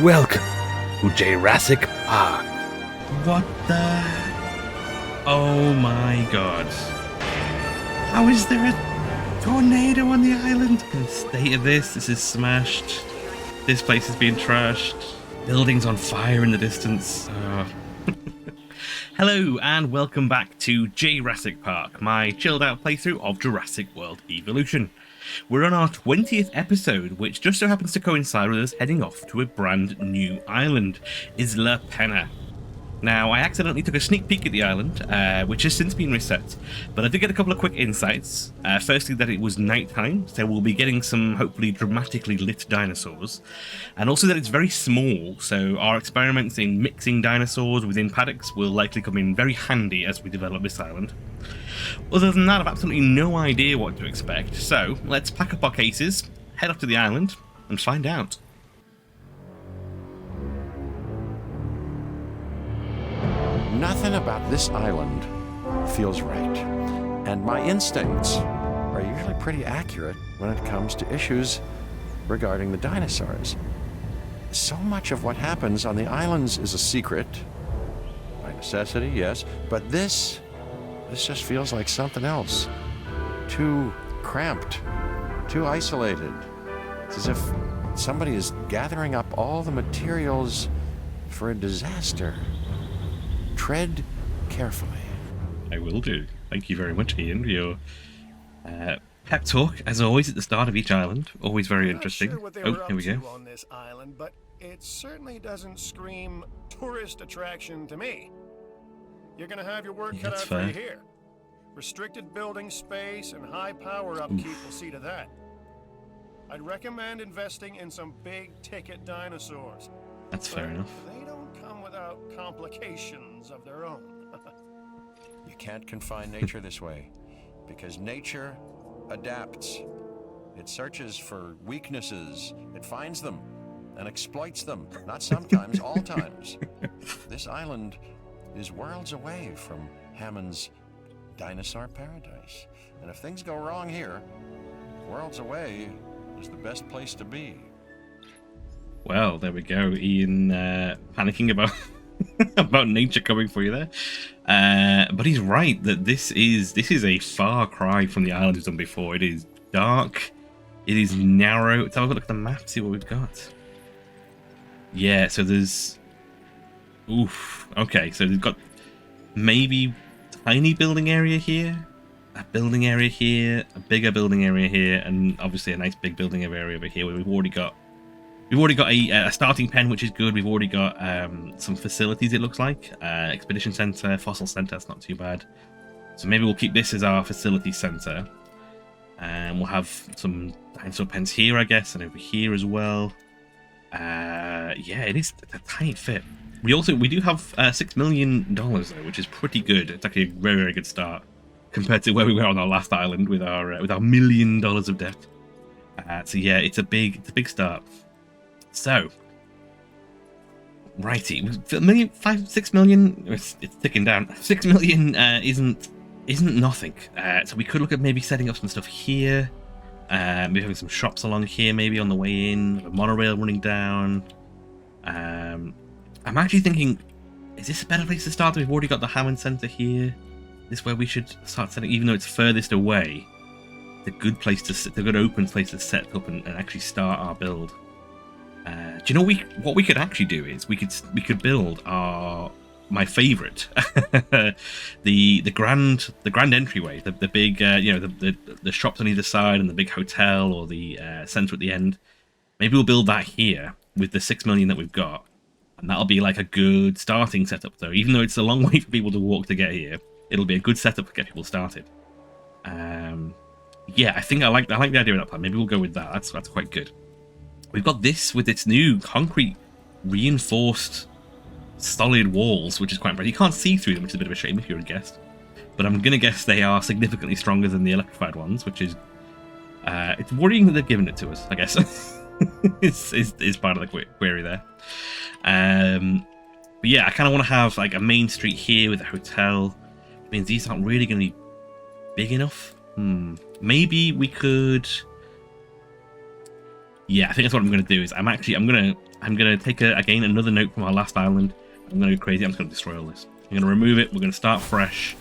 Welcome to Jurassic Park. What the? Oh my god. How is there a tornado on the island? The state of this is smashed. This place is being trashed. Buildings on fire in the distance. Hello and welcome back to Jay-rassic Park, my chilled out playthrough of Jurassic World Evolution. We're on our 20th episode, which just so happens to coincide with us heading off to a brand new island, Isla Pena. Now, I accidentally took a sneak peek at the island, which has since been reset, but I did get a couple of quick insights. Firstly, that it was nighttime, so we'll be getting some hopefully dramatically lit dinosaurs, and also that it's very small, so our experiments in mixing dinosaurs within paddocks will likely come in very handy as we develop this island. Other than that, I've absolutely no idea what to expect, so let's pack up our cases, head up to the island, and find out. Nothing about this island feels right, and my instincts are usually pretty accurate when it comes to issues regarding the dinosaurs. So much of what happens on the islands is a secret, by necessity, yes, but this just feels like something else. Too cramped, too isolated. It's as if somebody is gathering up all the materials for a disaster. Tread carefully. I will do. Thank you very much, Ian, for your pep talk, as always, at the start of each island. Always very interesting. Not sure what they were up to on this island, but it certainly doesn't scream tourist attraction to me. You're gonna have your work cut out for you here. Restricted building space and high power upkeep will see to that. I'd recommend investing in some big-ticket dinosaurs. That's fair enough. They don't come without complications of their own. You can't confine nature this way, because nature adapts. It searches for weaknesses, it finds them, and exploits them, not sometimes, all times. This island is worlds away from Hammond's dinosaur paradise. And if things go wrong here, worlds away is the best place to be. Well, there we go. Ian panicking about about nature coming for you there. But he's right that this is a far cry from the island we've done before. It is dark. It is narrow. Let's have a look at the map, see what we've got. Yeah, so there's... Oof. Okay, so we've got maybe tiny building area here, a building area here, a bigger building area here, and obviously a nice big building area over here where we've already got a starting pen, which is good. We've already got some facilities, it looks like. Expedition Center, Fossil Center, that's not too bad. So maybe we'll keep this as our facility center. And we'll have some dinosaur pens here, I guess, and over here as well. Yeah, it is a tight fit. We do have $6 million, though, which is pretty good. It's actually a very, very good start compared to where we were on our last island with our $1 million of debt. So yeah, it's a big start. So, righty, $6 million. It's ticking down. $6 million isn't nothing. So we could look at maybe setting up some stuff here. Maybe having some shops along here, maybe on the way in. A monorail running down. I'm actually thinking, is this a better place to start? We've already got the Hammond Center here. This is where we should start setting, even though it's furthest away. It's a good place to sit, a good open place to set up and actually start our build. Do you know what we could actually do is we could build my favorite, the grand entryway, the big the shops on either side and the big hotel or the center at the end. Maybe we'll build that here with the $6 million that we've got, and that'll be like a good starting setup. So even though it's a long way for people to walk to get here, it'll be a good setup to get people started. Yeah, I think I like the idea of that plan. Maybe we'll go with that. That's quite good. We've got this with its new concrete reinforced solid walls, which is quite impressive. You can't see through them, which is a bit of a shame if you were a guest. But I'm going to guess they are significantly stronger than the electrified ones, which is... it's worrying that they've given it to us, I guess. is part of the query there. But yeah, I kind of want to have like a main street here with a hotel. It means these aren't really going to be big enough. Maybe we could... Yeah, I think that's what I'm going to do. Is I'm going to take again another note from our last island. I'm going to go crazy. I'm just going to destroy all this. I'm going to remove it. We're going to start fresh,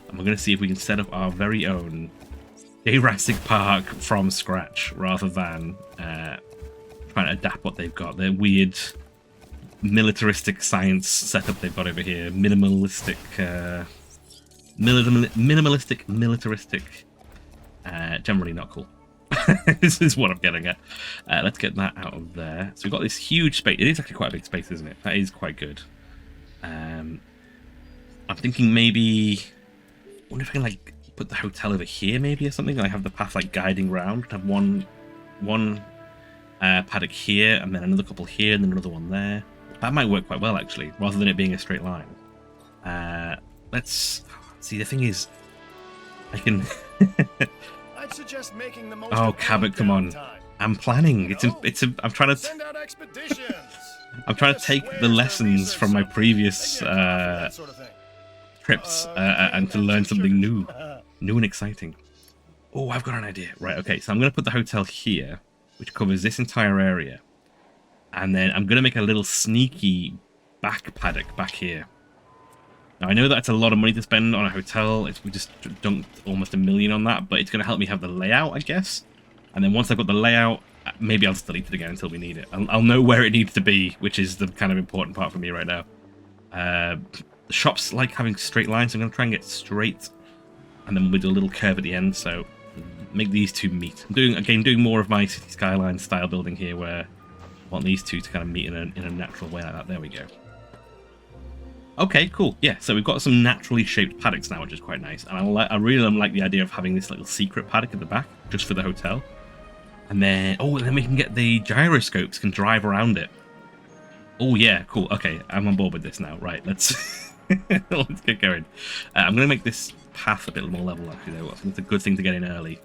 and we're going to see if we can set up our very own Jurassic Park from scratch, rather than trying to adapt what they've got. Their weird militaristic science setup they've got over here. Minimalistic, militaristic. Generally not cool. This is what I'm getting at. Let's get that out of there. So we've got this huge space. It is actually quite a big space, isn't it? That is quite good. I'm thinking maybe... I wonder if I can, like, put the hotel over here, maybe, or something. I have the path, like, guiding round. Have one paddock here, and then another couple here, and then another one there. That might work quite well, actually, rather than it being a straight line. Let's... See, the thing is... I can... I'd suggest making the most Oh, Cabot, come on. I'm planning. I'm trying to... Send out expeditions. I'm trying to take the lessons from my previous trips and to learn something new and exciting. Oh, I've got an idea. Right, okay, so I'm going to put the hotel here, which covers this entire area. And then I'm going to make a little sneaky back paddock back here. Now, I know that's a lot of money to spend on a hotel. We just dunked almost $1 million on that, but it's going to help me have the layout, I guess. And then once I've got the layout, maybe I'll just delete it again until we need it. I'll know where it needs to be, which is the kind of important part for me right now. The shops like having straight lines, so I'm going to try and get straight, and then we'll do a little curve at the end, so make these two meet. I'm doing more of my city skyline style building here, where I want these two to kind of meet in a natural way like that. There we go. Okay, cool. Yeah, so we've got some naturally shaped paddocks now, which is quite nice. And I really like the idea of having this little secret paddock at the back, just for the hotel. And then, and then we can get the gyroscopes, can drive around it. Oh yeah, cool. Okay, I'm on board with this now. Right, let's let's get going. I'm going to make this path a bit more level, actually, though. I think it's a good thing to get in early,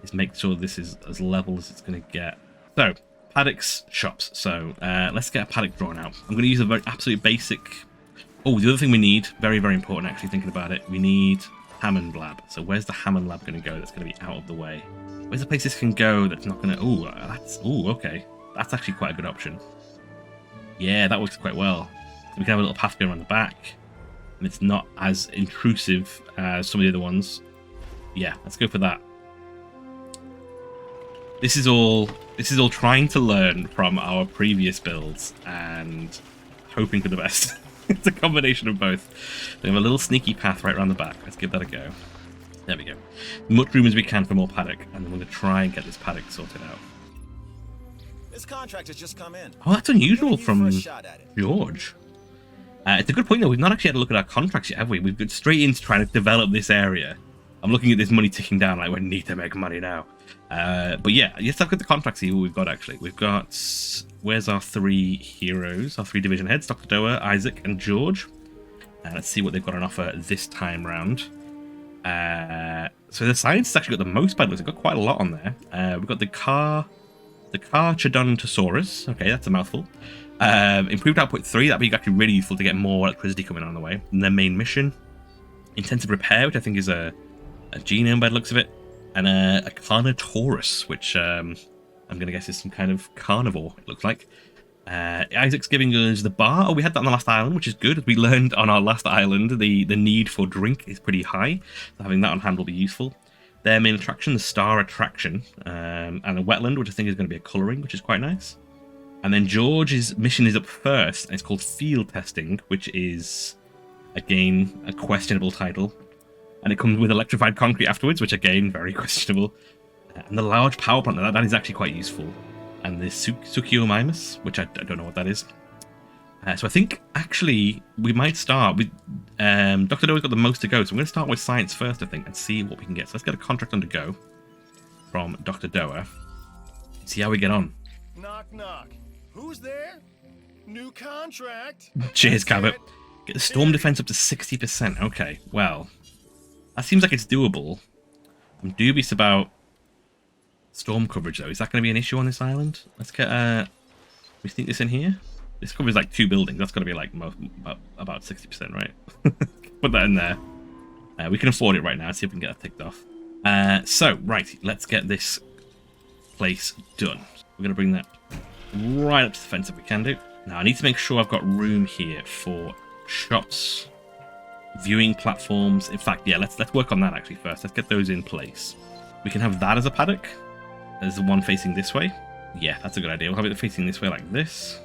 is make sure this is as level as it's going to get. So, paddocks, shops. So, let's get a paddock drawn out. I'm going to use a very absolute basic... Oh, the other thing we need, very, very important, actually, thinking about it, we need Hammond Lab. So where's the Hammond Lab going to go that's going to be out of the way? Where's the place this can go that's not going to... Oh, okay. That's actually quite a good option. Yeah, that works quite well. So we can have a little path going around the back, and it's not as intrusive as some of the other ones. Yeah, let's go for that. This is all trying to learn from our previous builds and hoping for the best. It's a combination of both. We have a little sneaky path right around the back. Let's give that a go. There we go. As much room as we can for more paddock, and then we're going to try and get this paddock sorted out. This contract has just come in. Oh, that's unusual from George. It's a good point, though. We've not actually had a look at our contracts yet, have we? We've gone straight into trying to develop this area. I'm looking at this money ticking down like we need to make money now. But yeah, let's look at the contracts, see what we've got, actually. We've got... Where's our 3 heroes, our 3 division heads? Dr. Doa, Isaac, and George. Let's see what they've got on offer this time round. So the science has actually got the most pilots. They've got quite a lot on there. We've got the Carcharodontosaurus. Okay, that's a mouthful. Improved output 3. That'd be actually really useful to get more electricity coming on the way. And their main mission. Intensive repair, which I think is a genome by the looks of it. And a Carnotaurus, which... I'm going to guess it's some kind of carnivore, it looks like. Isaac's giving us the bar. Oh, we had that on the last island, which is good. As we learned on our last island, the need for drink is pretty high. So having that on hand will be useful. Their main attraction, the Star Attraction, and a wetland, which I think is going to be a colouring, which is quite nice. And then George's mission is up first, and it's called Field Testing, which is, again, a questionable title. And it comes with electrified concrete afterwards, which, again, very questionable. And the large power plant, that is actually quite useful. And the Suchiomimus, which I don't know what that is. So I think, actually, we might start with... Dr. Doa's got the most to go, so I'm going to start with science first, I think, and see what we can get. So let's get a contract on to go from Dr. Doa. See how we get on. Knock, knock. Who's there? New contract. Cheers, Cabot. Get the storm defense up to 60%. Okay, well, that seems like it's doable. I'm dubious about storm coverage, though. Is that going to be an issue on this island? Let's get we sneak this in here. This covers like 2 buildings. That's got to be like about 60%, right? Put that in there. We can afford it right now. See if we can get that ticked off. So right, let's get this place done. We're going to bring that right up to the fence if we can do. Now, I need to make sure I've got room here for shops, viewing platforms. In fact, yeah, let's work on that actually first. Let's get those in place. We can have that as a paddock. There's the one facing this way. Yeah, that's a good idea. We'll have it facing this way like this.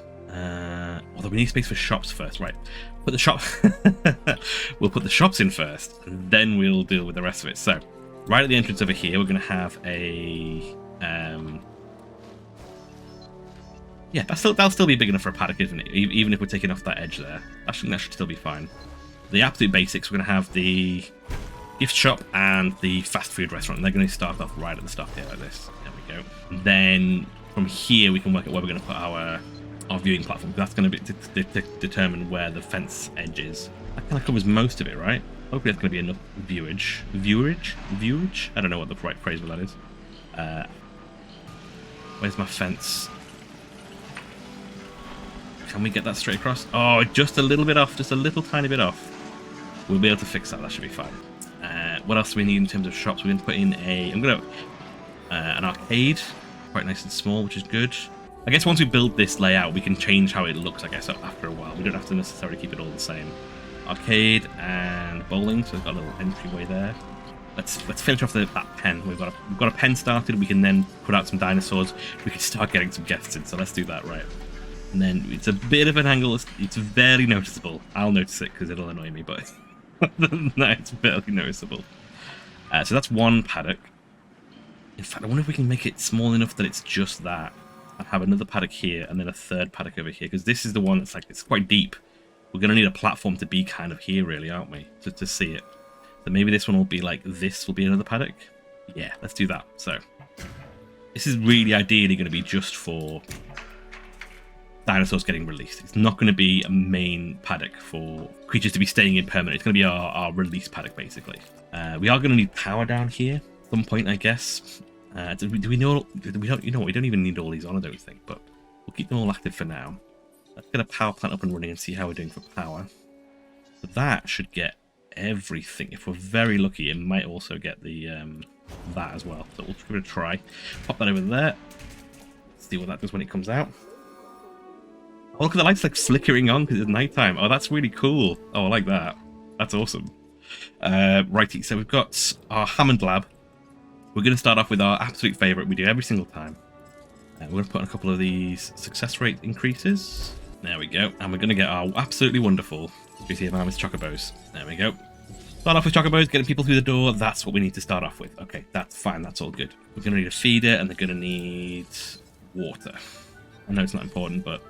Although we need space for shops first, right? Put the shop. We'll put the shops in first, and then we'll deal with the rest of it. So, right at the entrance over here, we're going to have a. Yeah, that'll still be big enough for a paddock, isn't it? Even if we're taking off that edge there, that should still be fine. The absolute basics, we're going to have the gift shop and the fast food restaurant. And they're going to start off right at the start here like this. There we go. And then from here, we can work out where we're going to put our viewing platform. That's going to determine where the fence edge is. That kind of covers most of it, right? Hopefully that's going to be enough viewage? I don't know what the right phrase for that is. Where's my fence? Can we get that straight across? Oh, just a little bit off, just a little tiny bit off. We'll be able to fix that. That should be fine. What else do we need in terms of shops? We're going to put in an arcade, quite nice and small, which is good. I guess once we build this layout, we can change how it looks, I guess, after a while. We don't have to necessarily keep it all the same. Arcade and bowling, so we've got a little entryway there. Let's finish off that pen. We've got a pen started. We can then put out some dinosaurs. We can start getting some guests in, so let's do that, right? And then it's a bit of an angle. It's very noticeable. I'll notice it because it'll annoy me, but other than that, it's barely noticeable. So that's one paddock. In fact, I wonder if we can make it small enough that it's just that. And have another paddock here and then a third paddock over here, because this is the one that's like, it's quite deep. We're going to need a platform to be kind of here, really, aren't we? To see it. So maybe this one will be like this will be another paddock. Yeah, let's do that. So this is really ideally going to be just for dinosaurs getting released. It's not going to be a main paddock for creatures to be staying in permanent. It's going to be our release paddock, basically. We are going to need power down here at some point, I guess. Do we know? We don't. You know what? We don't even need all these on, I don't think. But we'll keep them all active for now. Let's get a power plant up and running and see how we're doing for power. So that should get everything. If we're very lucky, it might also get the that as well. So we'll give it a try. Pop that over there. See what that does when it comes out. Oh, look at the lights like flickering on because it's nighttime. Oh, that's really cool. Oh, I like that. That's awesome. Righty, so we've got our Hammond lab. We're going to start off with our absolute favourite we do every single time. We're going to put in a couple of these success rate increases. There we go. And we're going to get our absolutely wonderful Struthiomimus chocobos. There we go. Start off with chocobos, getting people through the door. That's what we need to start off with. Okay, that's fine. That's all good. We're going to need a feeder and they're going to need water. I know it's not important, but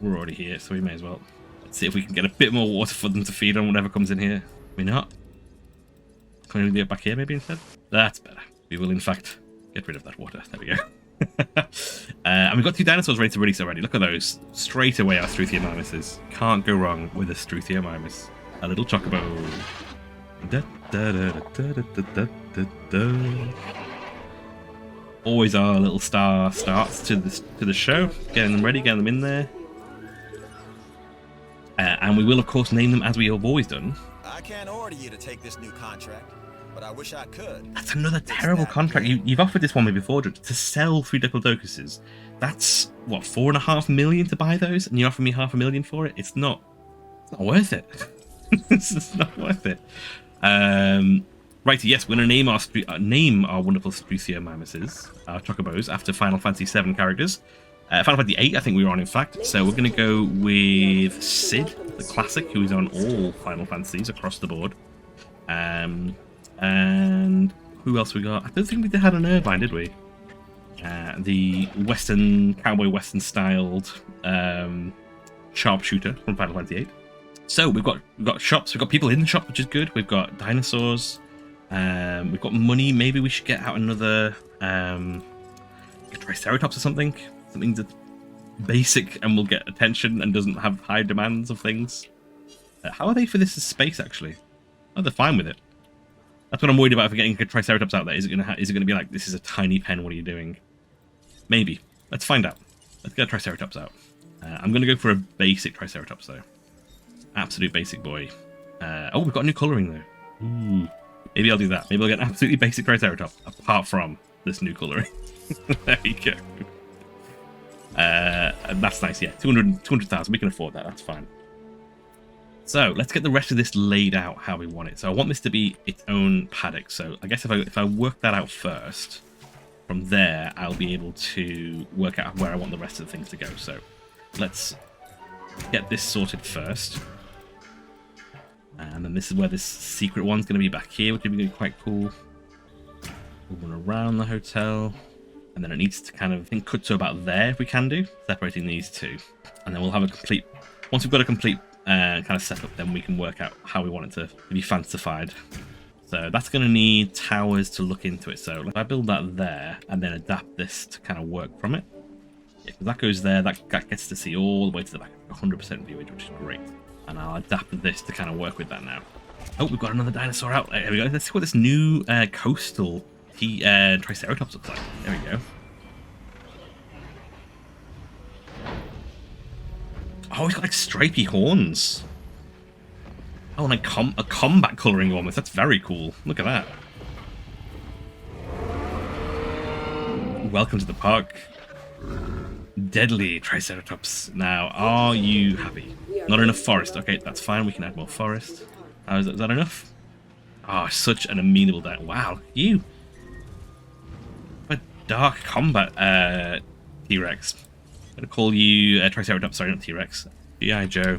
we're already here, so we may as well. Let's see if we can get a bit more water for them to feed on whatever comes in here. We're not. Can we do it back here maybe instead? That's better. We will, in fact, get rid of that water. There we go. And we've got 2 dinosaurs ready to release already. Look at those. Straight away, our Struthiomimuses. Can't go wrong with a Struthiomimus. A little chocobo. Da, da, da, da, da, da, da, da. Always our little star starts to the show. Getting them ready, getting them in there. And we will, of course, name them as we have always done. I can't order you to take this new contract, but I wish I could. That's another terrible contract. You've offered this one me before, to sell 3 Diclodocuses. That's, what, 4.5 million to buy those? And you offer me 500,000 for it? It's not worth it. It's just not worth it. Righty, yes, we're going to name our wonderful Struthiomimuses, our chocobos, after Final Fantasy VII characters. Final Fantasy VIII, I think we were on, in fact. So we're going to go with Sid, the classic, who is on all Final Fantasies across the board. And who else we got? I don't think we had an Irvine, did we? The cowboy western styled sharpshooter from Final Fantasy VIII. So we've got shops. We've got people in the shop, which is good. We've got dinosaurs. We've got money. Maybe we should get out another Triceratops or something. Something that's basic and will get attention and doesn't have high demands of things. How are they for this as space, actually? Oh, they're fine with it. That's what I'm worried about if we're getting a Triceratops out there. Is it going to be like, this is a tiny pen, what are you doing? Maybe. Let's find out. Let's get a Triceratops out. I'm going to go for a basic Triceratops, though. Absolute basic boy. Oh, we've got new colouring, though. Ooh. Maybe I'll do that. Maybe I'll get an absolutely basic Triceratops, apart from this new colouring. There you go. That's nice, yeah. 200,000, we can afford that, that's fine. So let's get the rest of this laid out how we want it. So I want this to be its own paddock. So I guess if I work that out first, from there I'll be able to work out where I want the rest of the things to go. So let's get this sorted first. And then this is where this secret one's going to be back here, which would be quite cool. We'll run around the hotel. And then it needs to kind of, I think, cut to about there if we can do, separating these two. And then we'll have a complete, once we've got a complete kind of setup, then we can work out how we want it to be fancified. So that's going to need towers to look into it. So if I build that there and then adapt this to kind of work from it. Yeah, if that goes there, that gets to see all the way to the back, 100% viewage, which is great. And I'll adapt this to kind of work with that now. Oh, we've got another dinosaur out. There we go. Let's see what this new coastal Triceratops looks like. There we go. Oh, he's got like stripy horns. Oh, like a combat colouring almost. That's very cool. Look at that. Welcome to the park. Deadly Triceratops. Now, are you happy? Not enough forest. Okay, that's fine. We can add more forest. Is that enough? Oh, such an amenable dino. Wow, you. A dark combat T-Rex. I'm going to call you Triceratops. Sorry, not T-Rex. G.I. Joe.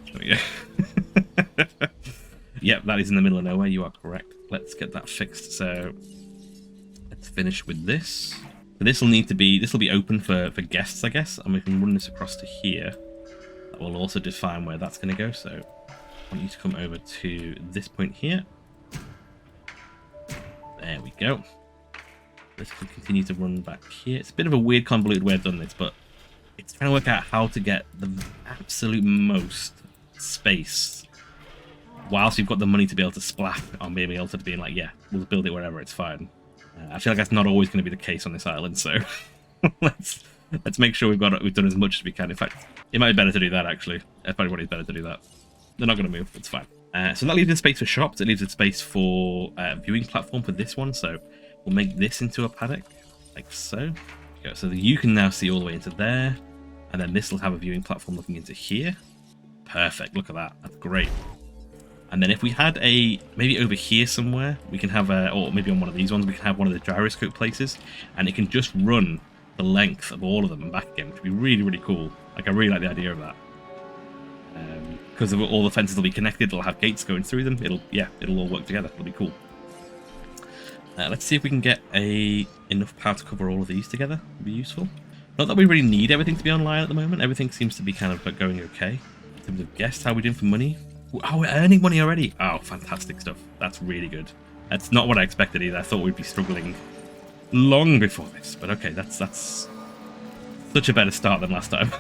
There we go. Yep, that is in the middle of nowhere. You are correct. Let's get that fixed. So let's finish with this. So this will be open for guests, I guess, and we can run this across to here. That will also define where that's going to go. So I want you to come over to this point here. There we go. This can continue to run back here. It's a bit of a weird, convoluted way I've done this, but it's trying to work out how to get the absolute most space whilst we've got the money to be able to splat on being able to be like, yeah, we'll build it wherever, it's fine. I feel like that's not always going to be the case on this island, so let's make sure we've done as much as we can. In fact, it might be better to do that, actually. Everybody's better to do that. They're not going to move, it's fine. So that leaves a space for shops. It leaves a space for viewing platform for this one, so we'll make this into a paddock, like so. So that you can now see all the way into there, and then this will have a viewing platform looking into here. Perfect, look at that, that's great. And then if we had maybe over here somewhere, we can have or maybe on one of these ones, we can have one of the gyroscope places, and it can just run the length of all of them and back again, which would be really, really cool. Like, I really like the idea of that. Because all the fences will be connected, it'll have gates going through them, it'll all work together, it'll be cool. Let's see if we can get enough power to cover all of these together. It'd be useful. Not that we really need everything to be online at the moment. Everything seems to be kind of going okay. In terms of guests, how are we doing for money? Oh, we're earning money already. Oh, fantastic stuff. That's really good. That's not what I expected either. I thought we'd be struggling long before this. But okay, that's such a better start than last time.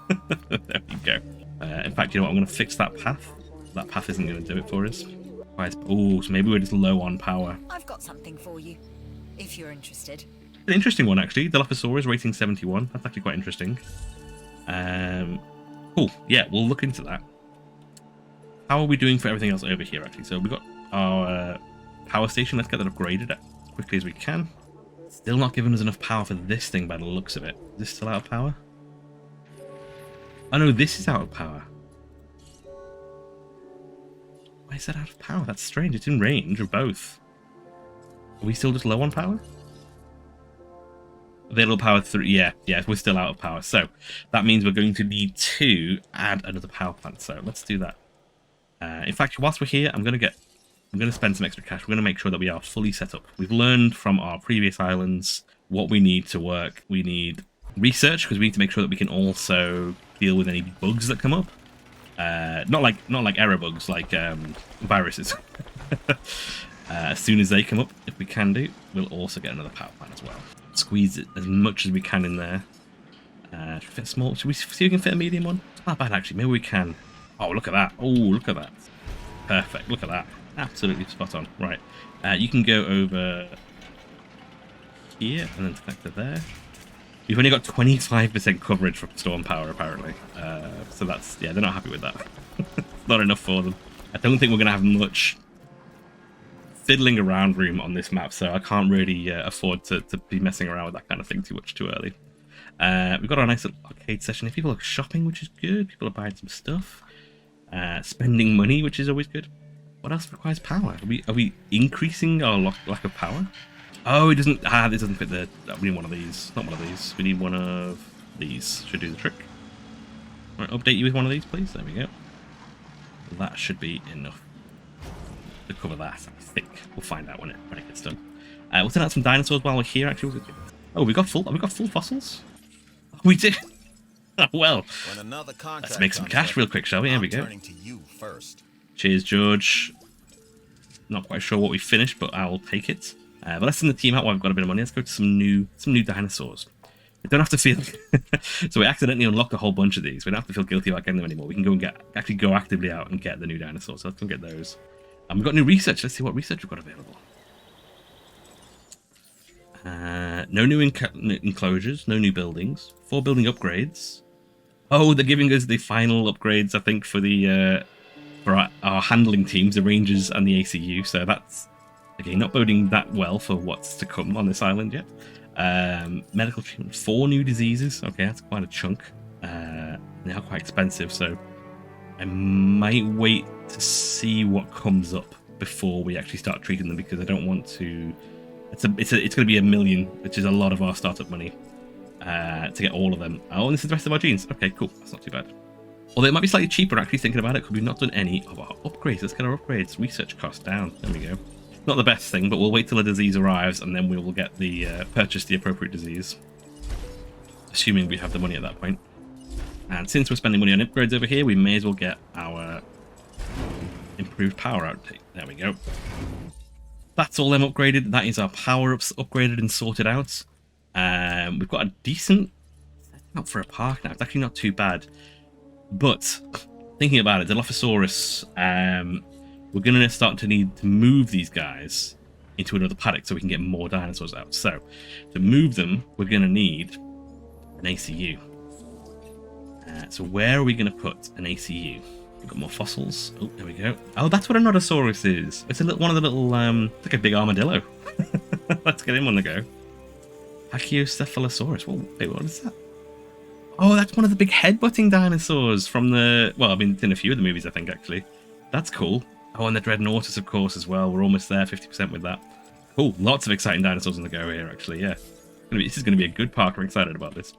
There we go. In fact, you know what? I'm going to fix that path. That path isn't going to do it for us. Oh, so maybe we're just low on power. I've got something for you, if you're interested. An interesting one, actually. Dilophosaurus rating 71. That's actually quite interesting. Cool. Yeah, we'll look into that. How are we doing for everything else over here, actually? So we've got our power station. Let's get that upgraded as quickly as we can. Still not giving us enough power for this thing by the looks of it. Is this still out of power? Oh no, this is out of power. Why is that out of power? That's strange. It's in range of both. Are we still just low on power? Available power 3. Yeah, we're still out of power. So that means we're going to need to add another power plant. So let's do that. In fact, whilst we're here, I'm going to spend some extra cash. We're going to make sure that we are fully set up. We've learned from our previous islands what we need to work. We need research because we need to make sure that we can also deal with any bugs that come up. Not like error bugs, like viruses. As soon as they come up, if we can do, we'll also get another power plant as well. Squeeze it as much as we can in there. Should we fit a small? Should we see if we can fit a medium one? It's not bad actually. Maybe we can. Oh, look at that. Oh, look at that. Perfect. Look at that. Absolutely spot on. Right. You can go over here and then connect it there. We've only got 25% coverage from storm power, apparently. So that's, yeah, they're not happy with that. Not enough for them. I don't think we're going to have much fiddling around room on this map, so I can't really afford to be messing around with that kind of thing too early. We've got our nice little arcade session here. People are shopping, which is good. People are buying some stuff. Spending money, which is always good. What else requires power? Are we increasing our lack of power? Oh, it doesn't. This doesn't fit the. We need one of these. Not one of these. We need one of these. Should do the trick. All right, update you with one of these, please. There we go. That should be enough to cover that. I think we'll find out when it gets done. We'll send out some dinosaurs while we're here. Actually, oh, we got full fossils. We did. Well, let's make some cash real quick, shall we? Here we go. Cheers, George. Not quite sure what we finished, but I'll take it. But let's send the team out while I've got a bit of money. Let's go to some new dinosaurs. We don't have to feel so we accidentally unlocked a whole bunch of these. We don't have to feel guilty about getting them anymore. We can go and actually go actively out and get the new dinosaurs. So let's go get those. And we've got new research. Let's see what research we've got available. No new enclosures, no new buildings. 4 building upgrades. Oh, they're giving us the final upgrades, I think, for the for our handling teams, the Rangers and the ACU. So that's again not boding that well for what's to come on this island yet. Medical treatment, 4 new diseases. Okay, that's quite a chunk. They are quite expensive, so I might wait to see what comes up before we actually start treating them, because I don't want to. It's going to be $1 million, which is a lot of our startup money to get all of them. Oh, and this is the rest of our genes. Okay, cool. That's not too bad. Although it might be slightly cheaper, actually, thinking about it, because we've not done any of our upgrades. Let's get our upgrades. Research cost down. There we go. Not the best thing, but we'll wait till a disease arrives, and then we will get the purchase the appropriate disease. Assuming we have the money at that point. And since we're spending money on upgrades over here, we may as well get our improved power outtake. There we go. That's all them upgraded. That is our power-ups upgraded and sorted out. We've got a decent setup for a park now. It's actually not too bad. But thinking about it, Dilophosaurus, we're going to start to need to move these guys into another paddock so we can get more dinosaurs out. So to move them, we're going to need an ACU. So where are we going to put an ACU? We've got more fossils. Oh, there we go. Oh, that's what a Nodosaurus is. It's one of the little, it's like a big armadillo. Let's get him on the go. Pachycephalosaurus. Whoa, wait, what is that? Oh, that's one of the big headbutting dinosaurs from the... Well, I mean, it's in a few of the movies, I think, actually. That's cool. Oh, and the Dreadnoughtus, of course, as well. We're almost there, 50% with that. Cool, lots of exciting dinosaurs on the go here, actually, yeah. This is going to be a good park. I'm excited about this.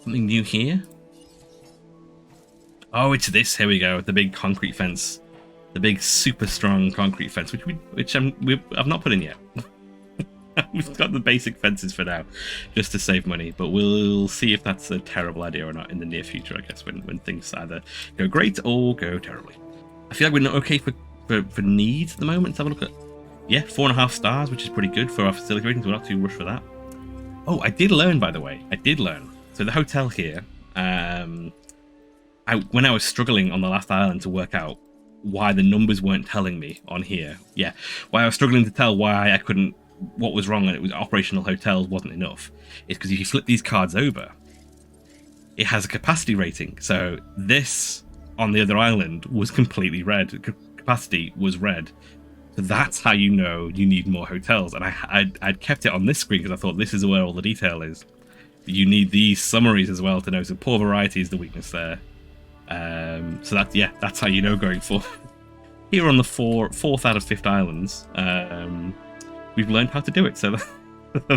Something new here. Oh, it's this. Here we go. The big concrete fence. The big super strong concrete fence, which I've not put in yet. We've got the basic fences for now, just to save money. But we'll see if that's a terrible idea or not in the near future, I guess, when things either go great or go terribly. I feel like we're not okay for needs at the moment. Let's have a look at... Yeah, 4.5 stars, which is pretty good for our facility ratings. We're not too rushed for that. Oh, I did learn, by the way. I did learn. So the hotel here... when I was struggling on the last island to work out why the numbers weren't telling me on here, why I was struggling to tell why I couldn't, what was wrong, and it was operational hotels wasn't enough, is because if you flip these cards over, it has a capacity rating. So this on the other island was completely red. Capacity was red. So that's how you know you need more hotels. And I'd kept it on this screen because I thought this is where all the detail is. But you need these summaries as well to know. So poor variety is the weakness there. So that's how you know going forward. Here on the fourth out of 5th islands, we've learned how to do it, so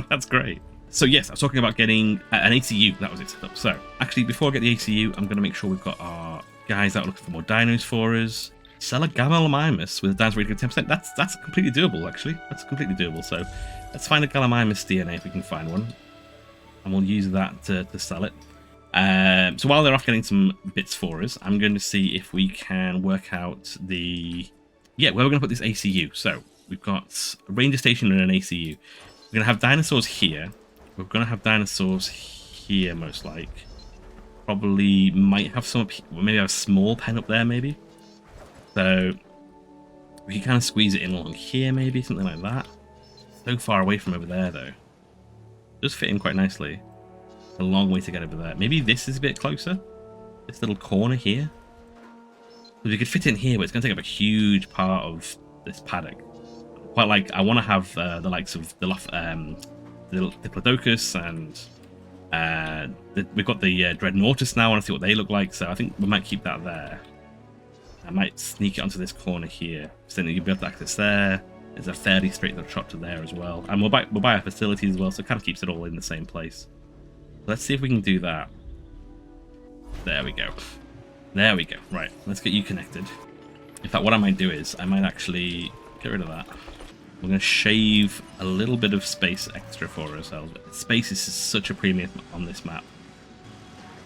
that's great. So yes, I was talking about getting an ACU. That was it set up. So actually, before I get the ACU, I'm going to make sure we've got our guys out looking for more dinos for us. Sell a Gallimimus with a dinosaur rating of 10%. That's completely doable, actually. That's completely doable. So let's find a Gallimimus DNA if we can find one, and we'll use that to sell it. So while they're off getting some bits for us, I'm going to see if we can work out where we're going to put this ACU. So we've got a ranger station and an ACU. We're going to have dinosaurs here. We're going to have dinosaurs here, most like. Probably might have some, maybe have a small pen up there, maybe. So we can kind of squeeze it in along here, maybe, something like that. So far away from over there, though. Does fit in quite nicely. A long way to get over there. Maybe this is a bit closer. This little corner here. Because we could fit in here, but it's going to take up a huge part of this paddock. Quite like, I want to have the likes of the Diplodocus and We've got the Dreadnoughtus now. I want to see what they look like, so I think we might keep that there. I might sneak it onto this corner here, so that you'll be able to access there. There's a fairly straight shot to there as well, and we'll buy our facilities as well, so it kind of keeps it all in the same place. Let's see if we can do that. There we go. There we go. Right, let's get you connected. In fact, what I might do is I might actually get rid of that. We're going to shave a little bit of space extra for ourselves. Space is such a premium on this map.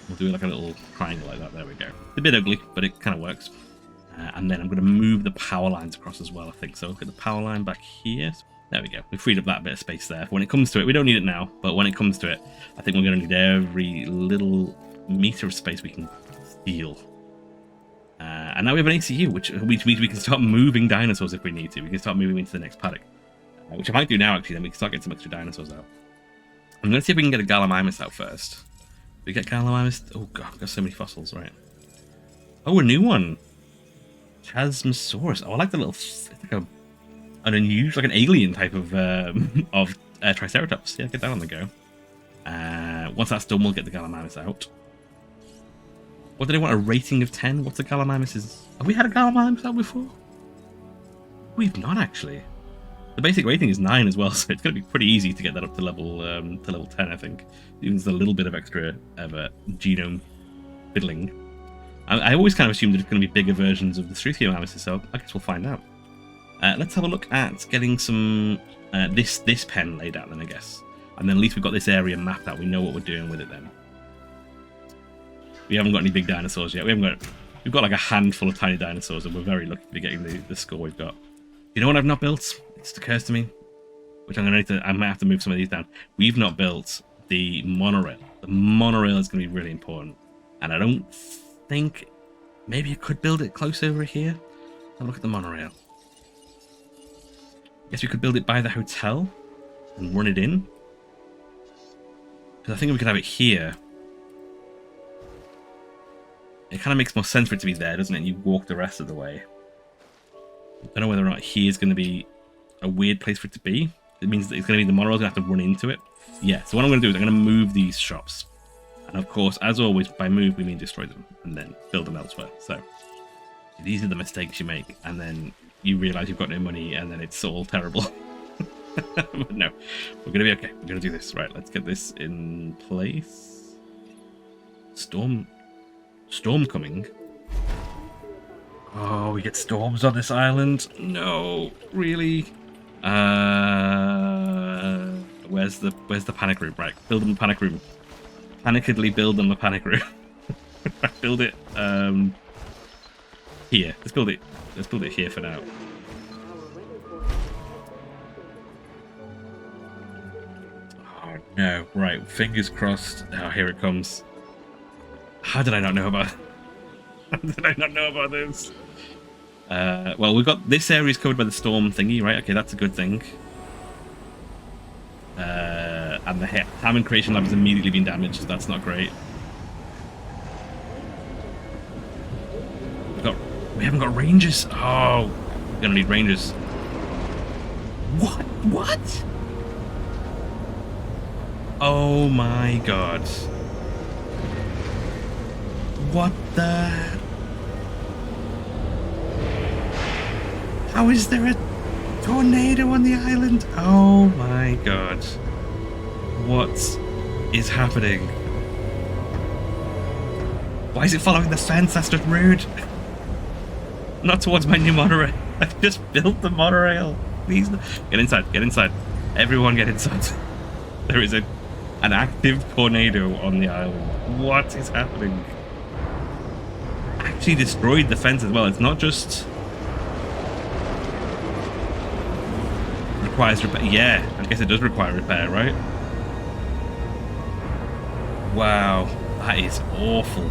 We'll do like a little triangle like that. There we go. It's a bit ugly, but it kind of works. And then I'm going to move the power lines across as well, I think. So look at the power line back here. There we go. We freed up that bit of space there. When it comes to it, we don't need it now, but when it comes to it, I think we're going to need every little meter of space we can steal. And now we have an ACU, which means we can start moving dinosaurs if we need to. We can start moving into the next paddock, which I might do now, actually. Then we can start getting some extra dinosaurs out. I'm going to see if we can get a Gallimimus out first. We get Gallimimus. Oh, God, I've got so many fossils, right? Oh, a new one. Chasmosaurus. Oh, I like the little... It's like an unusual, like an alien type of Triceratops. Yeah, get that on the go. Once that's done, we'll get the Gallimimus out. What do they want? A rating of 10? What's a Gallimimus? Have we had a Gallimimus out before? We've not, actually. The basic rating is 9 as well, so it's going to be pretty easy to get that up to level 10, I think. Even with a little bit of extra genome fiddling. I always kind of assumed there's going to be bigger versions of the Struthiomimus, so I guess we'll find out. Let's have a look at getting some this pen laid out then, I guess. And then at least we've got this area mapped out. We know what we're doing with it then. We haven't got any big dinosaurs yet. We've got like a handful of tiny dinosaurs, and we're very lucky to be getting the score we've got. You know what I've not built? It just occurs to me, which I might have to move some of these down. We've not built the monorail. The monorail is going to be really important, and I don't think maybe I could build it close over here. Have a look at the monorail. Guess we could build it by the hotel and run it in. Because I think we could have it here. It kind of makes more sense for it to be there, doesn't it? And you walk the rest of the way. I don't know whether or not here's going to be a weird place for it to be. It means that it's going to be the monorail's going to have to run into it. Yeah, so what I'm going to do is I'm going to move these shops. And of course, as always, by move, we mean destroy them and then build them elsewhere. So these are the mistakes you make. And then you realize you've got no money and then it's all terrible. But no, we're going to be okay. We're going to do this. Right, let's get this in place. Storm coming. Oh, we get storms on this island. No, really? Where's the panic room? Right, build them a panic room. Panikedly build them a panic room. Build it here. Let's build it here for now. Oh no! Right, fingers crossed. Oh, here it comes. How did I not know about? How did I not know about this? Well, we've got this area is covered by the storm thingy, right? Okay, that's a good thing. And the Hammond Creation Lab has immediately been damaged, so that's not great. We haven't got rangers. Oh, we're gonna need rangers. What? Oh my god. What the? How is there a tornado on the island? Oh my god. What is happening? Why is it following the fence? That's just rude. Not towards my new monorail. I've just built the monorail. Please, get inside. Get inside. Everyone get inside. There is an active tornado on the island. What is happening? Actually destroyed the fence as well. It's not just requires repair. Yeah, I guess it does require repair, right? Wow, that is awful.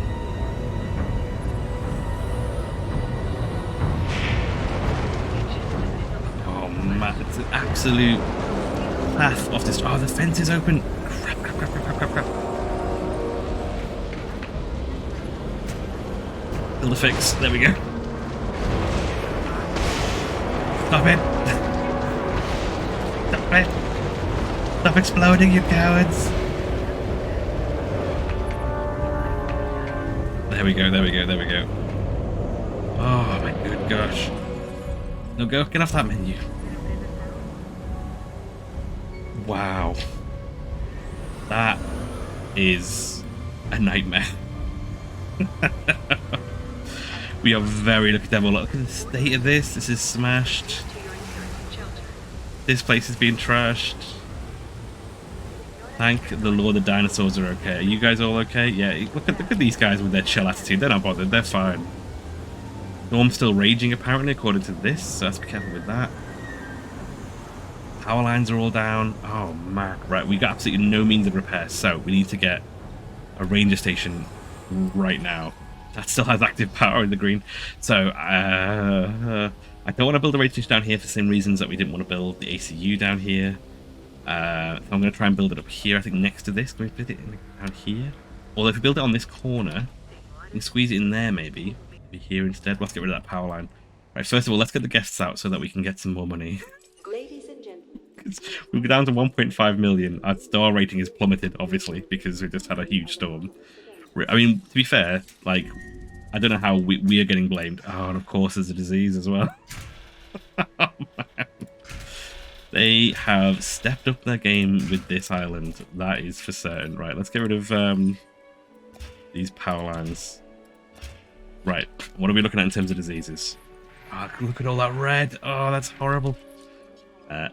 Oh man, it's an absolute path off this. Oh, the fence is open. Crap. Build a fix. There we go. Stop it. Stop it. Stop exploding, you cowards. There we go, there we go, there we go. Oh my good gosh. No, go, get off that menu. Wow. That is a nightmare. We are very lucky to have a look at the state of this. This is smashed. This place is being trashed. Thank the Lord the dinosaurs are okay. Are you guys all okay? Yeah, look at these guys with their chill attitude. They're not bothered. They're fine. Storm's still raging apparently according to this, so let's be careful with that. Power lines are all down. Oh man. Right, we got absolutely no means of repair, so we need to get a ranger station right now. That still has active power in the green. So, I don't want to build a ranger station down here for the same reasons that we didn't want to build the ACU down here. So I'm going to try and build it up here, I think next to this. Can we build it down here? Although if we build it on this corner, we can squeeze it in there maybe. Maybe here instead. Let's get rid of that power line. Right, first of all, let's get the guests out so that we can get some more money. Ladies and gentlemen. We're down to 1.5 million. Our star rating is plummeted, obviously, because we just had a huge storm. I mean, to be fair, like, I don't know how we are getting blamed. Oh, and of course there's a disease as well. Oh, man. They have stepped up their game with this island. That is for certain. Right, let's get rid of these power lines. Right, what are we looking at in terms of diseases? Oh, look at all that red. Oh, that's horrible.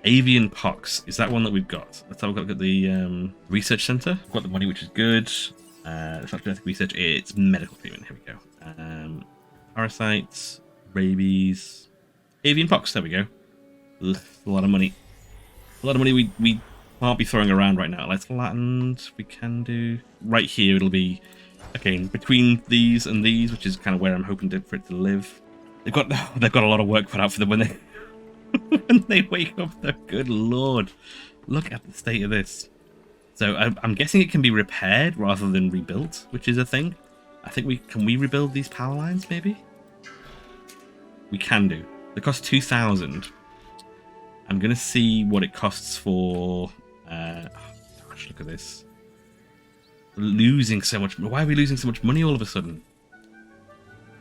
Avian pox. Is that one that we've got? Let's have a look at the research center. We've got the money, which is good. It's not genetic research, it's medical treatment. Here we go. Parasites, rabies, avian pox. There we go. Ugh, a lot of money. A lot of money we can't be throwing around right now. Let's land. We can do right here. It'll be again between these and these, which is kind of where I'm hoping for it to live. They've got a lot of work put out for them when they when they wake up. Though, good lord, look at the state of this. So I'm guessing it can be repaired rather than rebuilt, which is a thing. I think can we rebuild these power lines maybe? We can do. They cost 2,000. I'm gonna see what it costs for. Oh, gosh, look at this. Losing so much. Why are we losing so much money all of a sudden?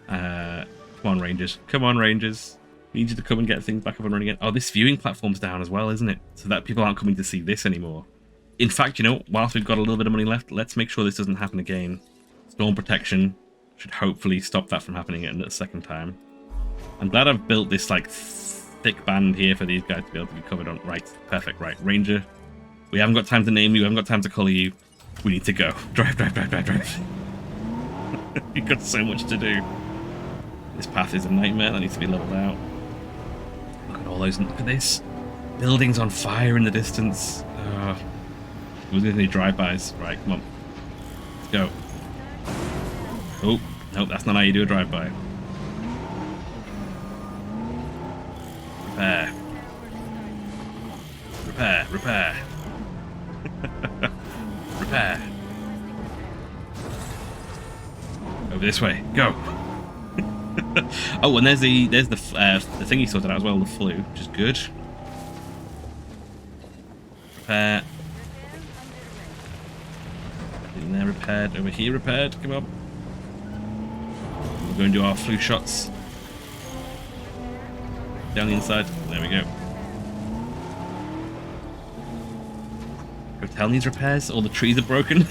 Come on, Rangers. Come on, Rangers. We need you to come and get things back up and running again. Oh, this viewing platform's down as well, isn't it? So that people aren't coming to see this anymore. In fact, you know, whilst we've got a little bit of money left, let's make sure this doesn't happen again. Storm protection should hopefully stop that from happening a second time. I'm glad I've built this, like, thick band here for these guys to be able to be covered on. Right, perfect, right. Ranger, we haven't got time to name you, we haven't got time to colour you. We need to go. Drive, drive, drive, drive, drive. We've got so much to do. This path is a nightmare, that needs to be leveled out. Look at all those, look at this. Buildings on fire in the distance. We're going to need drive-bys. Right, come on. Let's go. Oh, nope, that's not how you do a drive-by. Repair. Repair, repair. Repair. Over this way. Go. Oh, and there's the thing you sorted out as well, the flu, which is good. Repair. In there repaired. Over here repaired. Come on. We're going to do our flu shots. Down the inside. There we go. Hotel needs repairs. All the trees are broken.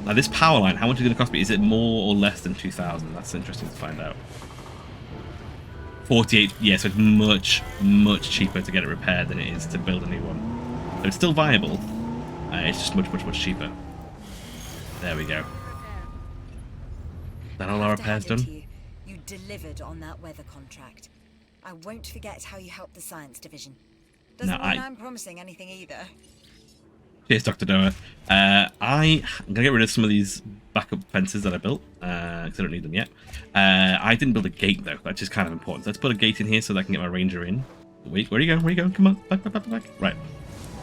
Now this power line, how much is it going to cost me? Is it more or less than 2,000? That's interesting to find out. 48. Yeah, so it's much, much cheaper to get it repaired than it is to build a new one. So it's still viable. It's just much, much, much cheaper. There we go. Is that all our repairs done? You delivered on that weather contract. I won't forget how you helped the science division. Doesn't mean I'm promising anything either. Cheers, Dr. Doa. I'm going to get rid of some of these backup fences that I built, because I don't need them yet. I didn't build a gate, though, which is kind of important. So let's put a gate in here so that I can get my ranger in. Wait, where are you going? Where are you going? Come on. Back, back, back, back. Right.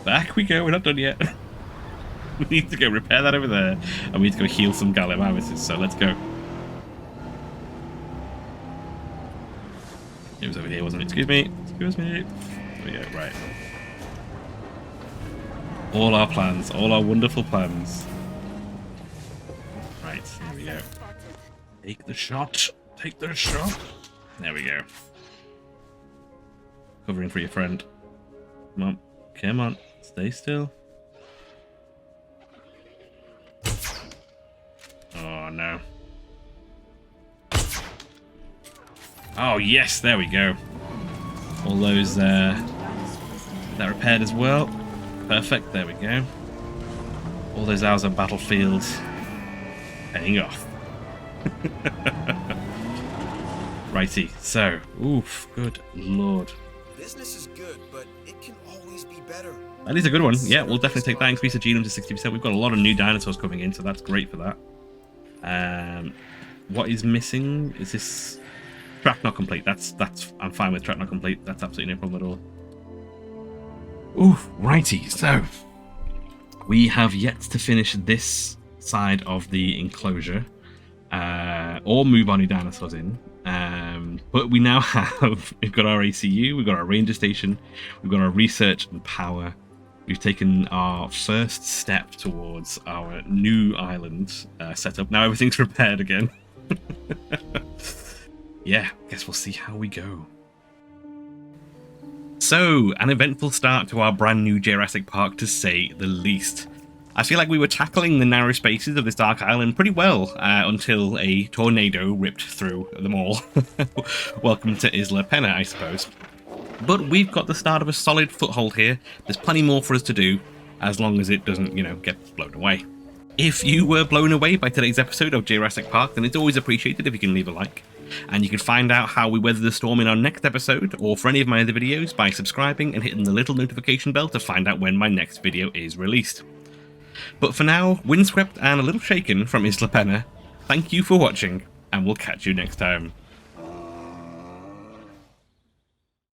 Back we go. We're not done yet. We need to go repair that over there, and we need to go heal some Gallimimuses, so let's go. It was over here, wasn't it? Excuse me. Excuse me. There we go. Right. All our plans, all our wonderful plans. go. Take the shot. Take the shot. There we go. Covering for your friend. Come on. Come on. Stay still. Oh, no. Oh, yes. There we go. All those, that repaired as well. Perfect. There we go. All those hours of battlefield paying off. Righty. So, oof. Good lord. Business is good, but it can always be better. That is a good one. Yeah, we'll definitely take that. Increase the genome to 60%. We've got a lot of new dinosaurs coming in, so that's great for that. What is missing? Is this track not complete? That's I'm fine with track not complete. That's absolutely no problem at all. Oof, righty. So we have yet to finish this side of the enclosure, or move our new dinosaurs in. But we now we've got our ACU, we've got our ranger station, we've got our research and power. We've taken our first step towards our new island setup. Now everything's repaired again. Yeah, guess we'll see how we go. So, an eventful start to our brand new Jurassic Park, to say the least. I feel like we were tackling the narrow spaces of this dark island pretty well until a tornado ripped through them all. Welcome to Isla Pena, I suppose. But we've got the start of a solid foothold here. There's plenty more for us to do, as long as it doesn't, get blown away. If you were blown away by today's episode of Jurassic Park, then it's always appreciated if you can leave a like. And you can find out how we weather the storm in our next episode, or for any of my other videos, by subscribing and hitting the little notification bell to find out when my next video is released. But for now, windswept and a little shaken from Isla Pena, thank you for watching, and we'll catch you next time.